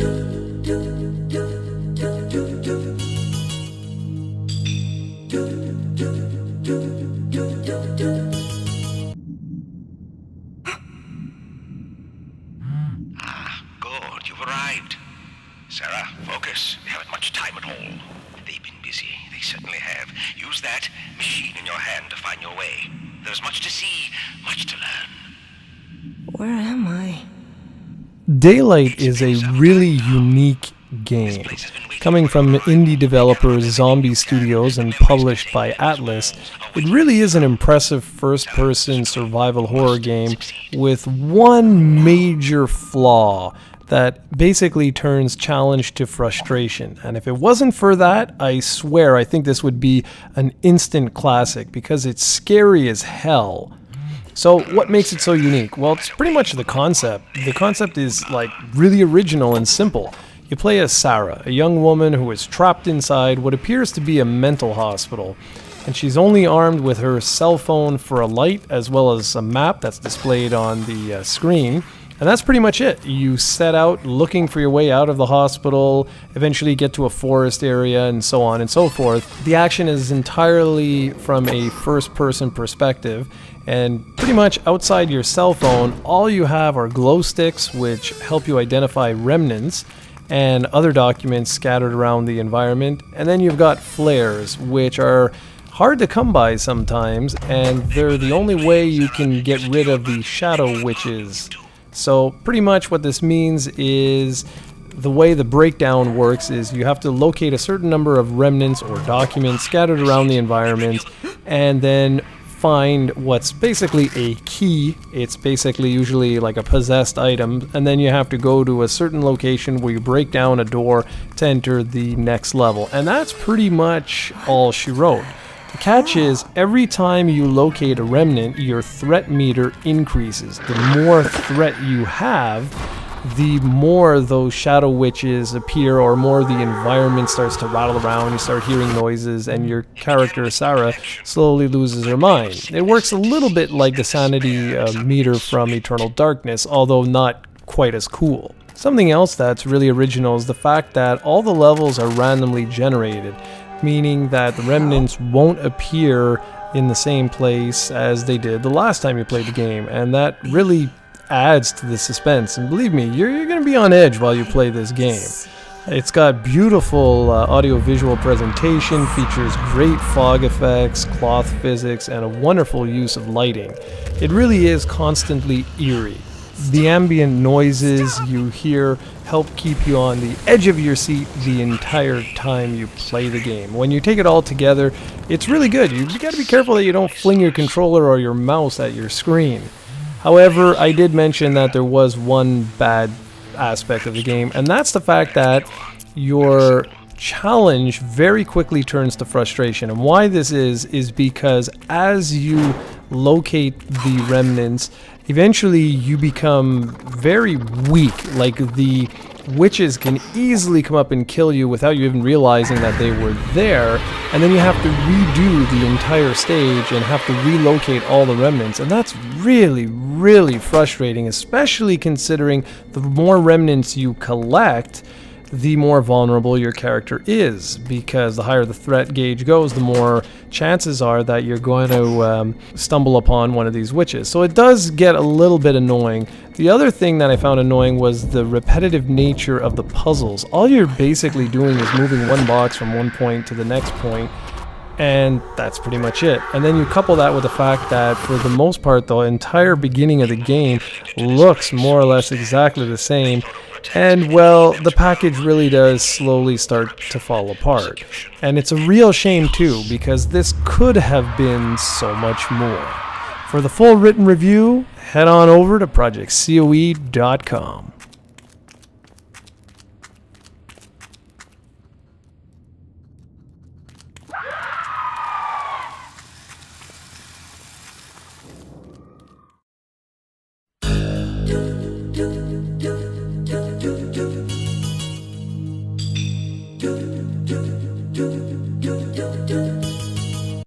Good, you've arrived. Sarah, focus. They haven't much time at all. They've been busy. They certainly have. Use that machine in your hand to find your way. There's much to see, much to learn. Where am I? Daylight is a really unique game. Coming from indie developers Zombie Studios and published by Atlas, it really is an impressive first-person survival horror game with one major flaw that basically turns challenge to frustration. And if it wasn't for that, I swear I think this would be an instant classic because it's scary as hell. So what makes it so unique? Well, it's pretty much the concept. The concept is like really original and simple. You play as Sarah, a young woman who is trapped inside what appears to be a mental hospital. And she's only armed with her cell phone for a light as well as a map that's displayed on the screen. And that's pretty much it. You set out looking for your way out of the hospital, eventually get to a forest area, and so on and so forth. The action is entirely from a first-person perspective, and pretty much outside your cell phone, all you have are glow sticks, which help you identify remnants, and other documents scattered around the environment. And then you've got flares, which are hard to come by sometimes, and they're the only way you can get rid of the shadow witches. So pretty much what this means is the way the breakdown works is you have to locate a certain number of remnants or documents scattered around the environment and then find what's basically a key. It's basically usually like a possessed item, and then you have to go to a certain location where you break down a door to enter the next level. And that's pretty much all she wrote. The catch is, every time you locate a remnant, your threat meter increases. The more threat you have, the more those shadow witches appear, or more the environment starts to rattle around, you start hearing noises, and your character, Sarah, slowly loses her mind. It works a little bit like the sanity meter from Eternal Darkness, although not quite as cool. Something else that's really original is the fact that all the levels are randomly generated, meaning that the remnants won't appear in the same place as they did the last time you played the game, and that really adds to the suspense. And believe me, you're going to be on edge while you play this game. It's got beautiful audio-visual presentation, features great fog effects, cloth physics, and a wonderful use of lighting. It really is constantly eerie. The ambient noises you hear help keep you on the edge of your seat the entire time you play the game. When you take it all together, it's really good. You got to be careful that you don't fling your controller or your mouse at your screen. However, I did mention that there was one bad aspect of the game, and that's the fact that your challenge very quickly turns to frustration. And why this is because as you locate the remnants, eventually you become very weak. Like, the witches can easily come up and kill you without you even realizing that they were there, and then you have to redo the entire stage and have to relocate all the remnants, and that's really, really frustrating, especially considering the more remnants you collect, the more vulnerable your character is, because the higher the threat gauge goes, the more chances are that you're going to stumble upon one of these witches. So it does get a little bit annoying. The other thing that I found annoying was the repetitive nature of the puzzles. All you're basically doing is moving one box from one point to the next point, and that's pretty much it. And then you couple that with the fact that for the most part, the entire beginning of the game looks more or less exactly the same. And, well, the package really does slowly start to fall apart. And it's a real shame, too, because this could have been so much more. For the full written review, head on over to projectcoe.com.